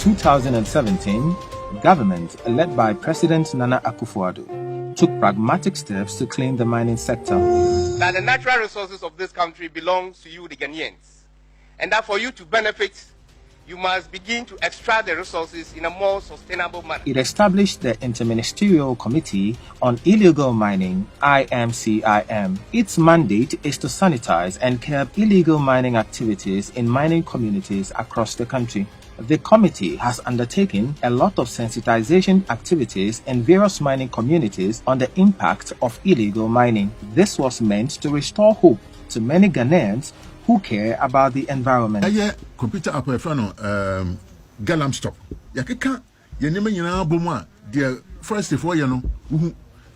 2017, government, led by President Nana Akufo-Addo, took pragmatic steps to clean the mining sector. That the natural resources of this country belong to you, the Ghanaians, and that for you to benefit, you must begin to extract the resources in a more sustainable manner. It established the Interministerial Committee on Illegal Mining, IMCIM. Its mandate is to sanitize and curb illegal mining activities in mining communities across the country. The committee has undertaken a lot of sensitization activities in various mining communities on the impact of illegal mining. This was meant to restore hope to many Ghanaians who care about the environment. Computer app Galamsey. Yakeka yenema nyina bomu the first for ye no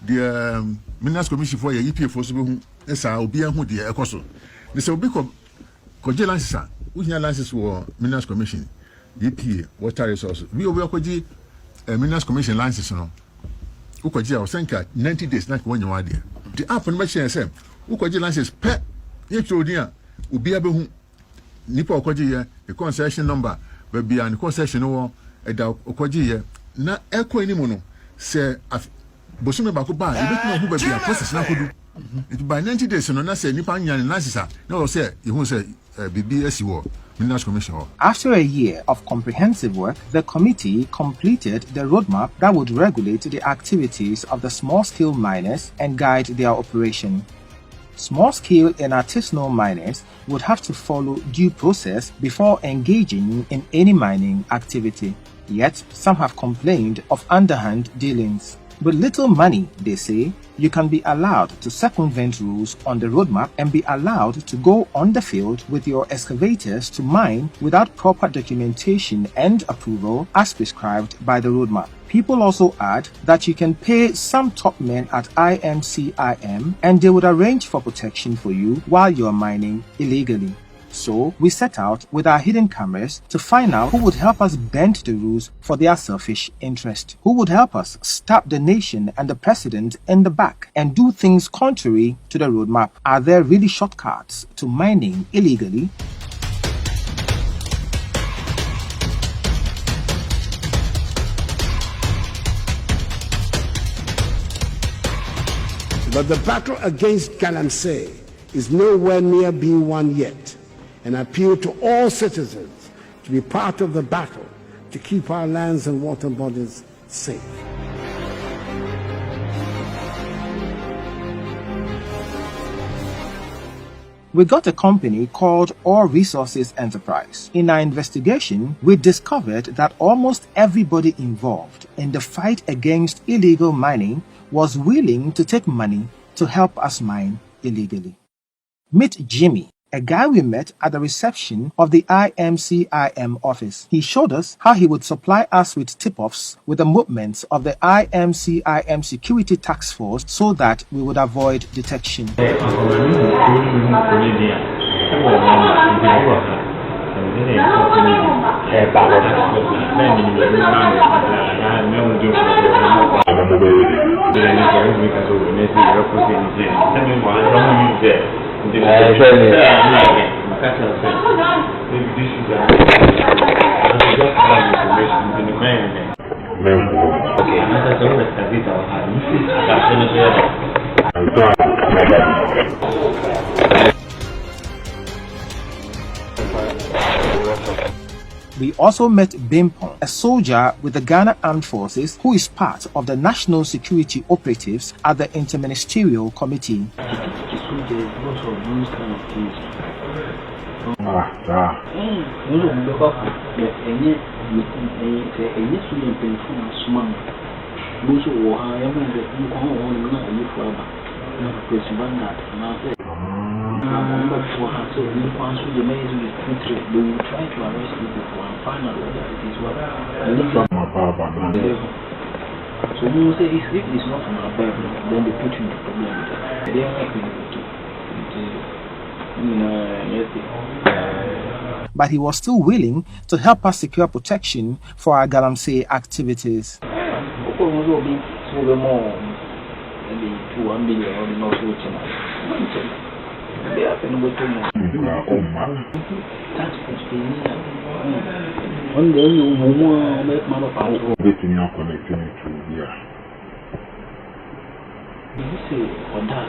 the Minerals Commission for ye EPA for so be hu esa obi hu de ekoso. Ne se obi ko je license a uhia license for Minerals Commission EPA water resource. We obi akoji Minerals Commission license no. Ukoji a senka 90 days na ko nyawa de. The app no machine say ukoji license pe ye trodin Ubi abehu nipa okoji ye the concession number baby and concession no eda okoji ye na eko enimu no se bosume ba ko ba e betu hu baby process na kodu it by 90 days no na se nipa nya na sisa na o se e hu se bibi asiwo Minerals Commission. After a year of comprehensive work, the committee completed the roadmap that would regulate the activities of the small-scale miners and guide their operation. Small-scale and artisanal miners would have to follow due process before engaging in any mining activity. Yet, some have complained of underhand dealings. With little money, they say, you can be allowed to circumvent rules on the roadmap and be allowed to go on the field with your excavators to mine without proper documentation and approval as prescribed by the roadmap. People also add that you can pay some top men at IMCIM and they would arrange for protection for you while you are mining illegally. So we set out with our hidden cameras to find out who would help us bend the rules for their selfish interest, who would help us stab the nation and the president in the back and do things contrary to the roadmap. Are there really shortcuts to mining illegally? But the battle against Galamsey is nowhere near being won yet, and I appeal to all citizens to be part of the battle to keep our lands and water bodies safe. We got a company called Ore Resources Enterprise. In our investigation, we discovered that almost everybody involved in the fight against illegal mining was willing to take money to help us mine illegally. Meet Jimmy, a guy we met at the reception of the IMCIM office. He showed us how he would supply us with tip-offs with the movements of the IMCIM Security Task Force so that we would avoid detection. We also met Bimpon, a soldier with the Ghana Armed Forces who is part of the National Security Operatives at the Interministerial Committee. So you say if it's not from our Bible, then they put you in the problem with that. They are not but he was still willing to help us secure protection for our Galamsey activities. On the more make mama power. Betting your connecting to here. You say what that?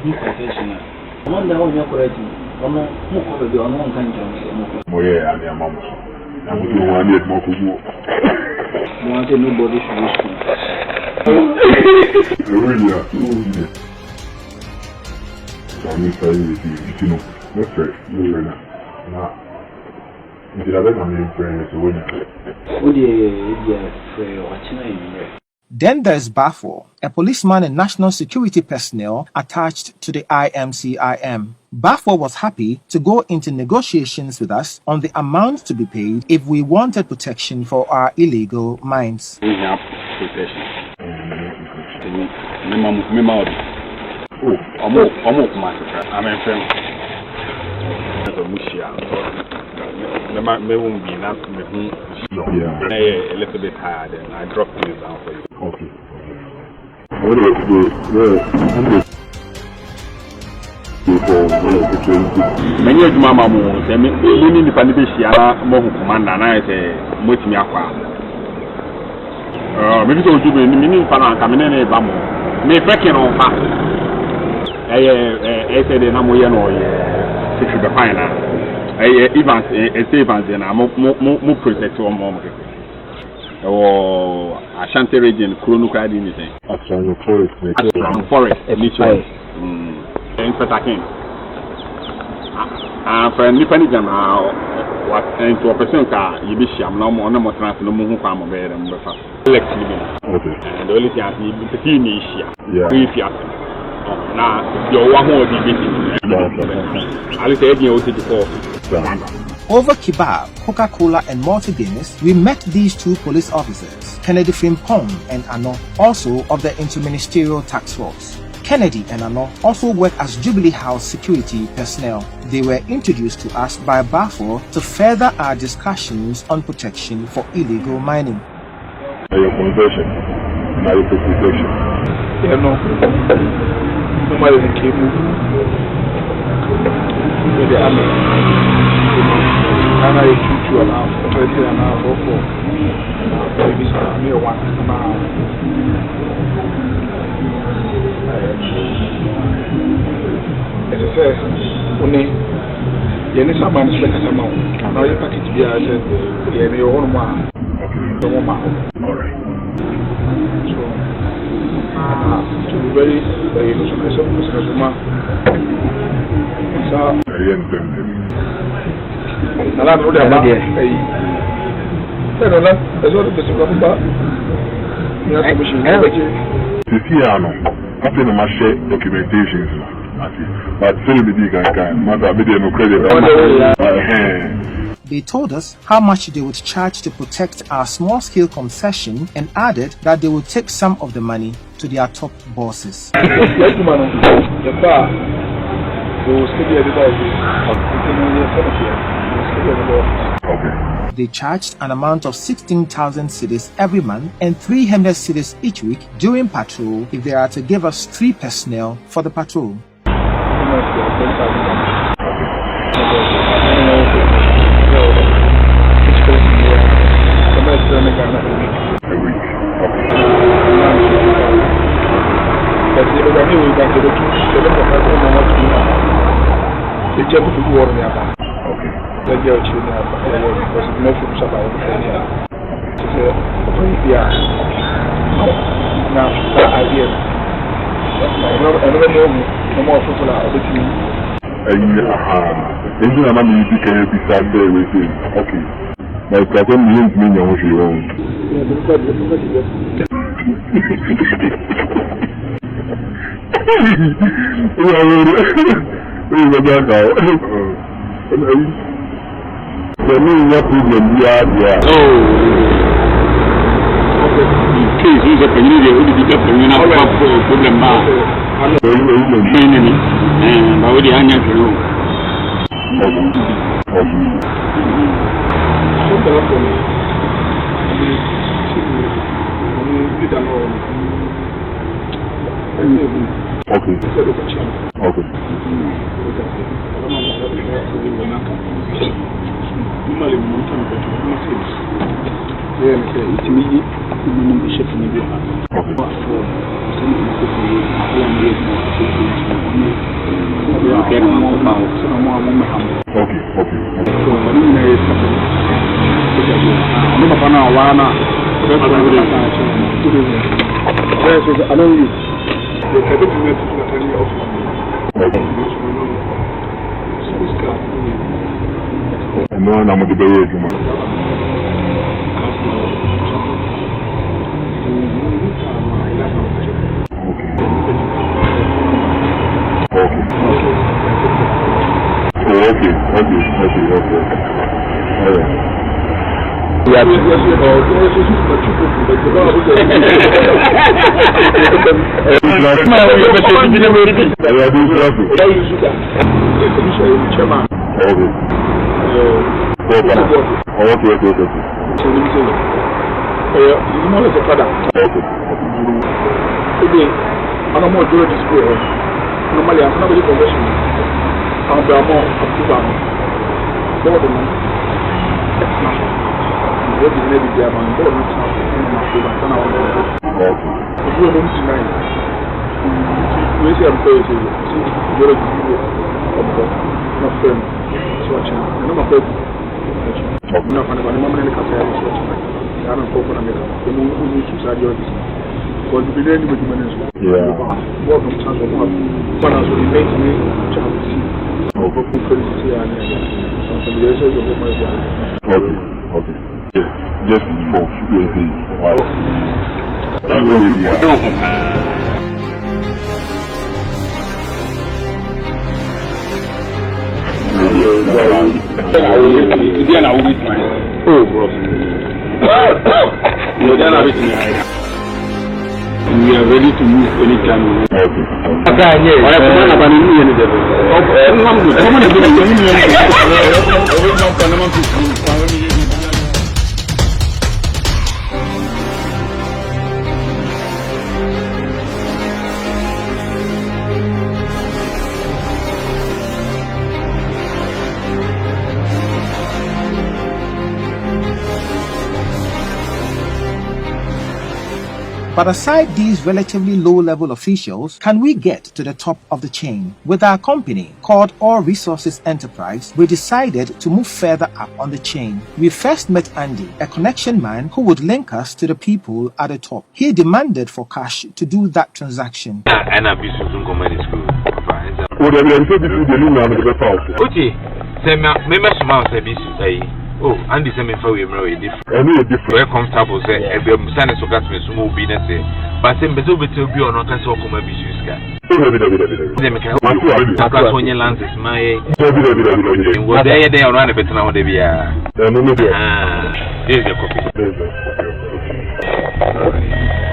Professional. I wonder how you're correct. I'm not more of the unknown kind of. Oh, yeah, I'm your mom. I'm going to want it more to you. Wanted nobody should Really? I'm saying, you know, what's right? Now, did I let my friends win? Then there's Bafo, a policeman and national security personnel attached to the IMCIM. Bafo was happy to go into negotiations with us on the amount to be paid if we wanted protection for our illegal mines. We have protection. May won't be enough to me. A little bit hard, and I dropped it down for you. Okay. Many of Mamma Moon, they mean the Panibisiana, Mohu Commander, and I say, Mutimiaqua. Maybe don't do any meaning Pana coming in a bamboo. May freaking on fast. I said, Namoyano, if you fine. Evans, and I'm more protected on Mom. Or Ashanti region, Kurunuka, anything. Forest, in Patakin. For a Nippanigan, what into a person car, you be sham no more trans no more farm of bed and elect living. And the only thing I need to see me is now, you're one more division. I'll say, you Over kebab, Coca-Cola and multi-Guinness, we met these two police officers, Kennedy Frimpong and Ano, also of the Interministerial Task Force. Kennedy and Ano also work as Jubilee House security personnel. They were introduced to us by Bafo to further our discussions on protection for illegal mining. Your conversion, now your protection. Nobody came with the army. And I took you around, already an hour or four. Maybe some near one mile. As I said, only Yenisa man is like a amount. Now you pack it to be as your own one. The woman. All right. To be very, very innocent, They told us how much they would charge to protect our small-scale concession and added that they would take some of the money to their top bosses. They charged an amount of 16,000 cedis every month and 300 cedis each week during patrol if they are to give us 3 personnel for the patrol. Okay. Okay. I know you. No, I'm going to be just for we are ready to move anytime. But aside these relatively low-level officials, can we get to the top of the chain? With our company, called All Resources Enterprise, we decided to move further up on the chain. We first met Andy, a connection man who would link us to the people at the top. He demanded for cash to do that transaction. Oh, Andy sent me for you, different. Very comfortable, say, and we are standing so got me some more business. But then, but over to be on a cast of my business. Because when your lands is my what they are running better now, they be here's your copy.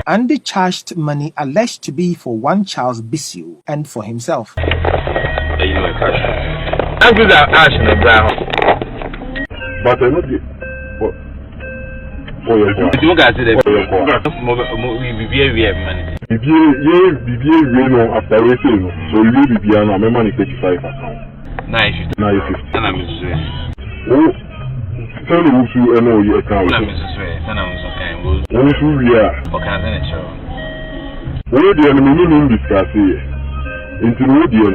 Andy charged money alleged to be for one Charles Bissell and for himself. You know, cash. I'm good at ash and brown. But I know the you guys did it. We have money. After waiting, so you will be on my money 35 account. Nice. And I'm oh, tell you to know your account. I'm okay. We are. Okay, then show. What do you mean discuss here? Into what do you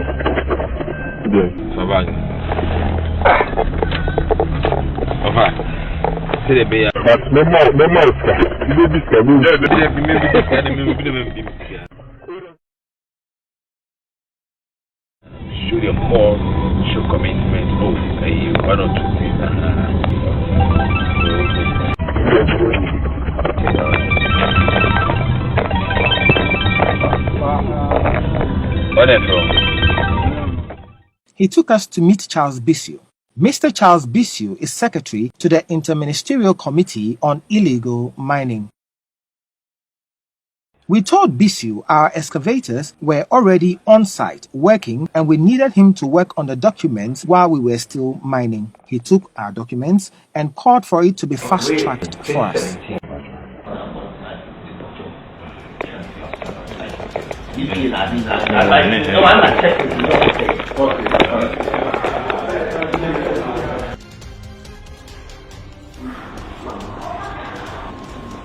know? So bad. But memo, show your call, show commitment. Oh, one or two things. He took us to meet Charles Bissell. Mr. Charles Bissell is secretary to the Interministerial Committee on Illegal Mining. We told Bissell our excavators were already on site working and we needed him to work on the documents while we were still mining. He took our documents and called for it to be fast-tracked for us.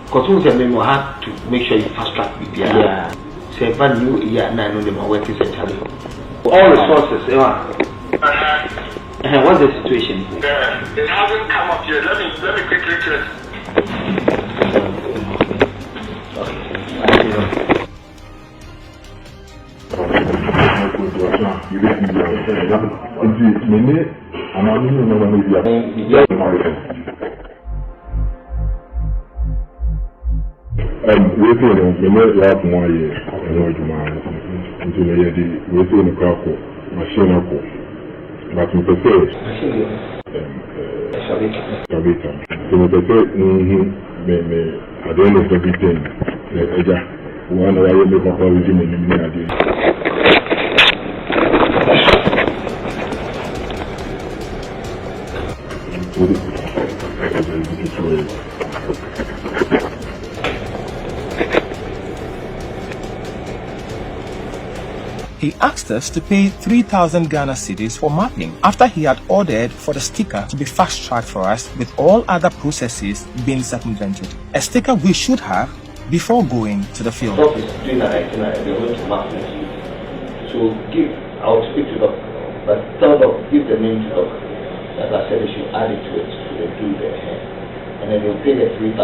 Because we have to make sure you fast track with yeah. Say value yeah, now I know them are working centrally. All resources, what's the situation? It hasn't come up yet. Let me quickly check. Waiting on the last 1 year, and what you mind until the waiting on the car for machine. But we prefer Sabita. So we prefer at the end of everything, one hour you make up everything in the idea. He asked us to pay 3,000 Ghana cedis for mapping after he had ordered for the sticker to be fast-tracked for us with all other processes being circumvented. A sticker we should have before going to the field. So I'll speak to Doc, but tell Doc, give the name to Doc. As I said, they should add it to it so they do their hair. And then they'll pay the 3,000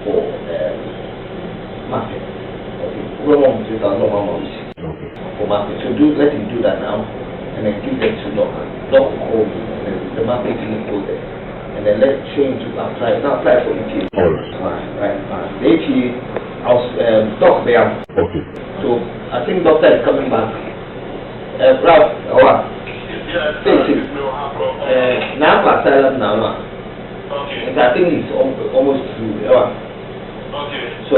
for mapping. Okay, we want 3,000 for mapping. So let him do that now, and then give them to Doc. Doc will call you, and then the mapping team will go there. And then let train to apply. Now apply for EPA. Right. The EPA, Doc there. Okay. So I think Doctor is coming back. Ralph, now asylum now. Okay. And I think it's almost through. Okay. So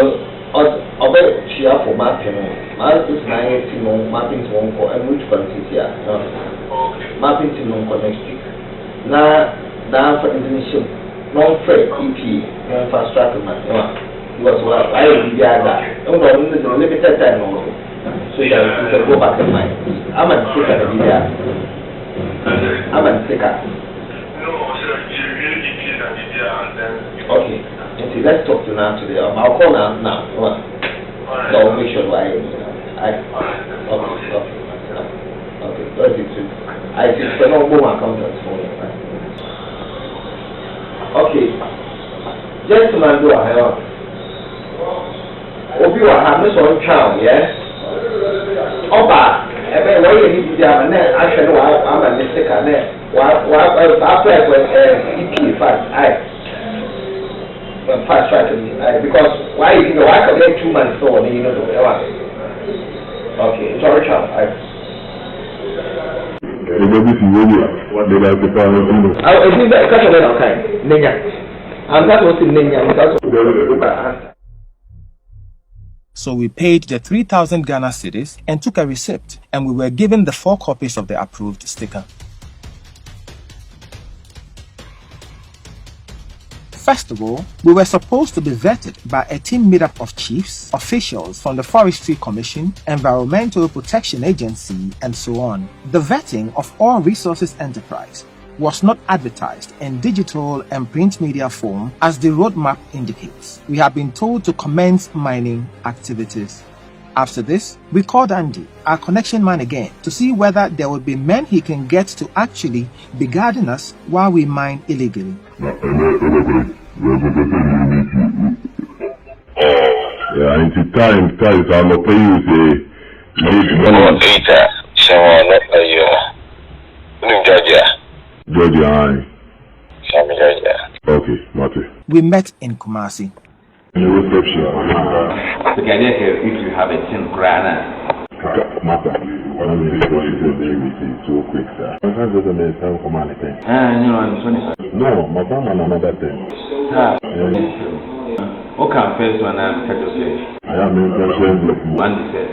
I'll bet she have for mapping. Mapping is 9 mapping is 1 for and which countries here. Okay. Mapping is non next week. Now for instance, non-fair EP, non-fast track man. Because I will be that. I'm going to limited time also. So you can go back and mind. I'm a sticker of the I'm a sticker. No, sir, you really did and then. Okay. Okay, let's talk to now today. I'll call now. So I'll make sure okay. That's it too. I just no more accountants for you. Okay. Gentlemen, do I have? Obi wa ha me so ntwa yes. Oba ebe wo ye ni bi ama na ahwe no wa ama ne sika na wa apply for EP fast fast track because why you know I can get 2 months so you know okay sorry child So we paid the 3,000 Ghana cedis and took a receipt, and we were given the 4 copies of the approved sticker. First of all, we were supposed to be vetted by a team made up of chiefs, officials from the Forestry Commission, Environmental Protection Agency, and so on. The vetting of all resources enterprise was not advertised in digital and print media form as the roadmap indicates. We have been told to commence mining activities. After this, we called Andy, our connection man again, to see whether there would be men he can get to actually be guarding us while we mine illegally. Yeah, into time, I'm going to pay you Georgia. Okay, Mate. We met in Kumasi. In the reception. The idea here, if you have a 10 grand. Mata, what I mean is what you said there with you so quick, sir. My friend doesn't mean some command thing. No, my family another thing. Okay, first one I'm Texas. I am in the one said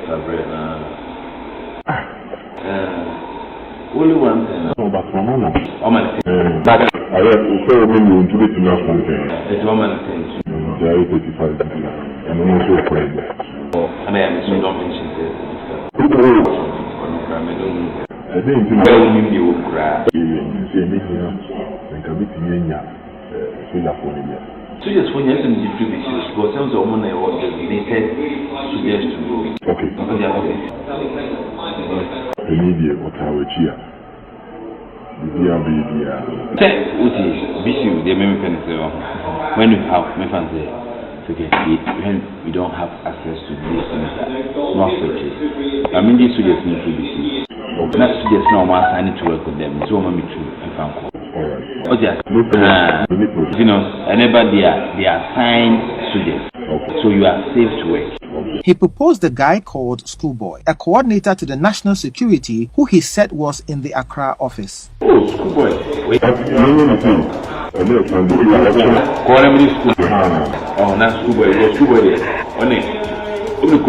only one thing. No, but my mama. But I have to say when you do it enough something. it's woman thing. There is 85 and I'm also afraid. And I am so don't mention this. I think you Well, you cry. say me here, and can be Tinia, so you for me. So just when you have some distributions, because some of the women I was they said suggest to go. Okay. The media what I will cheer. The baby. Bishop, they may be when you have my fancy. When we don't have access to this not searches. I mean, these suggests need to be seen. Not suggest no one I need to work with them. So, I'm true and found. Oh, yes. You know, anybody they are signed suggests. So, you are safe to work. He proposed a guy called Schoolboy, a coordinator to the national security who he said was in the Accra office. Oh, Schoolboy. Wait. No. Call him school. Oh, not Schoolboy. Schoolboy there. On it. Senior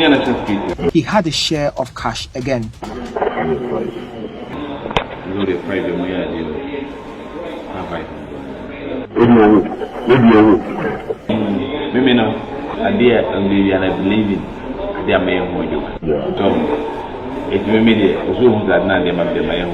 national security. He had a share of cash again. You know the private money I Maybe now, I believe in their main module. So, it's maybe also that now they might be my own.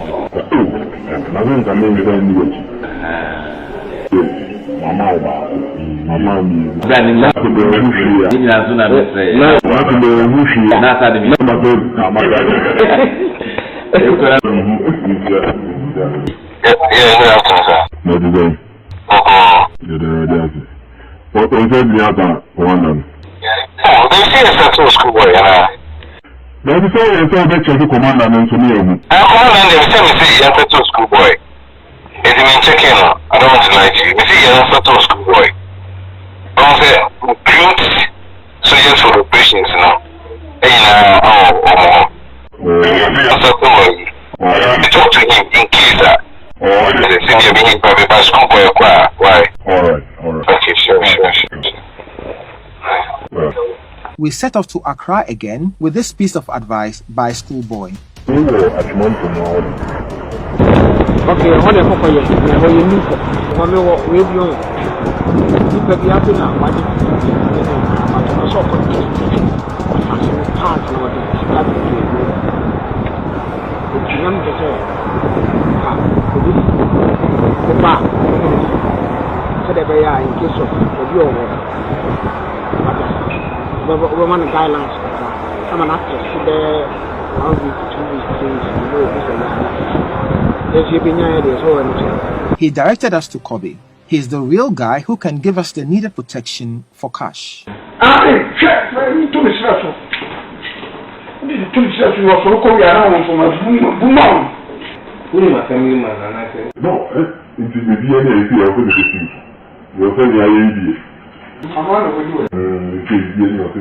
What was that the other one? Oh, they see a settled schoolboy, That's the same as I check the commander and to me. Commander, they say a settled schoolboy. It's been checking. I don't want to lie to you. You see, a settled schoolboy. I say, recruit soldiers for operations, I talk to him in case that. They say you're being private by schoolboy. Why? Alright. Okay, sure. We set off to Accra again with this piece of advice by Schoolboy. We were at Mountain. Okay, what the fuck are you? What you need? What you doing? You could be happy now. Why did you so in case of your woman guidelines. I'm an actress. I'll be 2 weeks. He directed us to Kobe. He's the real guy who can give us the needed protection for cash. No, it is the DNA of the you're saying the idea. It is the DNA of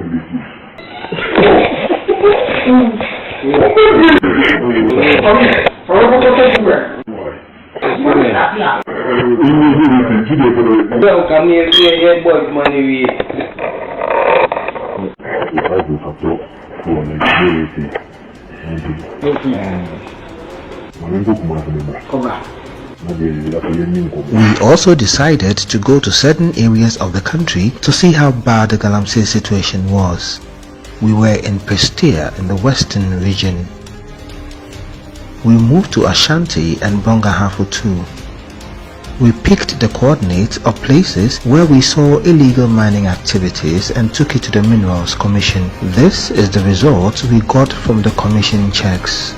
We also decided to go to certain areas of the country to see how bad the Galamsey situation was. We were in Prestea in the western region. We moved to Ashanti and Bongahafu too. We picked the coordinates of places where we saw illegal mining activities and took it to the Minerals Commission. This is the result we got from the commission checks.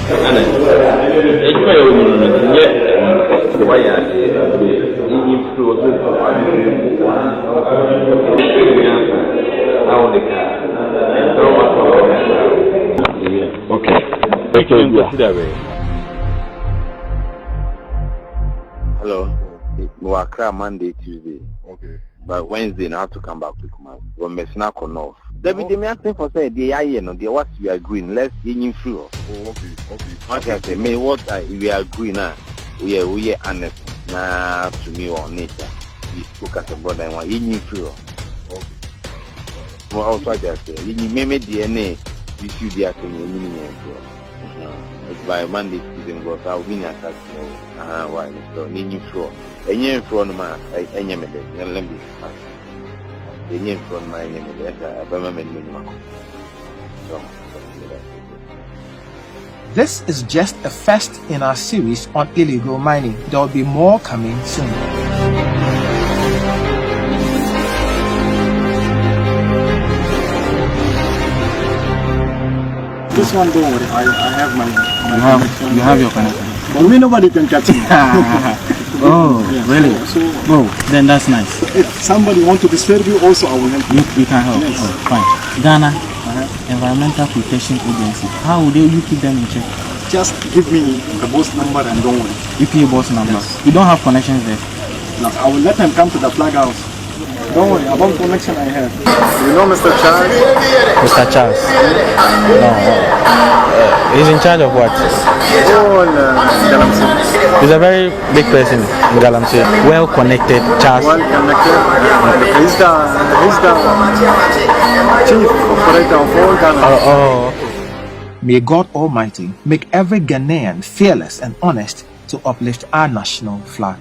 Hello. We are cry Monday, Tuesday. Okay. But Wednesday, I have to come back to Kumasi. We're messing up on off. David, they may ask for say the what we are agreeing. Let's get through. Oh, okay. What I say, me what we are agreeing now. We are honest. Nah, to me on nature. We spoke as a brother and one in through. Okay. Well, also I just say, you may make DNA. We should be acting in by Monday, Tuesday, go out. We need to why? So, need through. Any from my any minute, let me any from my This is just a first in our series on illegal mining. There will be more coming soon. This one, don't worry. I have my you have your connection. But me, nobody can catch me. Oh, yeah, really? So, then that's nice. If somebody want to disturb you, also I will help you. You can help. Yes. Oh, fine. Ghana Environmental Protection Agency. How would you keep them in check? Just give me the boss number and don't worry. EPA boss number. Yes. You don't have connections there. No, I will let them come to the flag house. Don't worry about connection I have. You know Mr. Charles? Mr. Charles? No. He's in charge of what? Oh, Galamsey. He's a very big person in Galamsey. Well connected, Charles. Well connected. He's the chief operator of all Ghana. May God Almighty make every Ghanaian fearless and honest to uplift our national flag.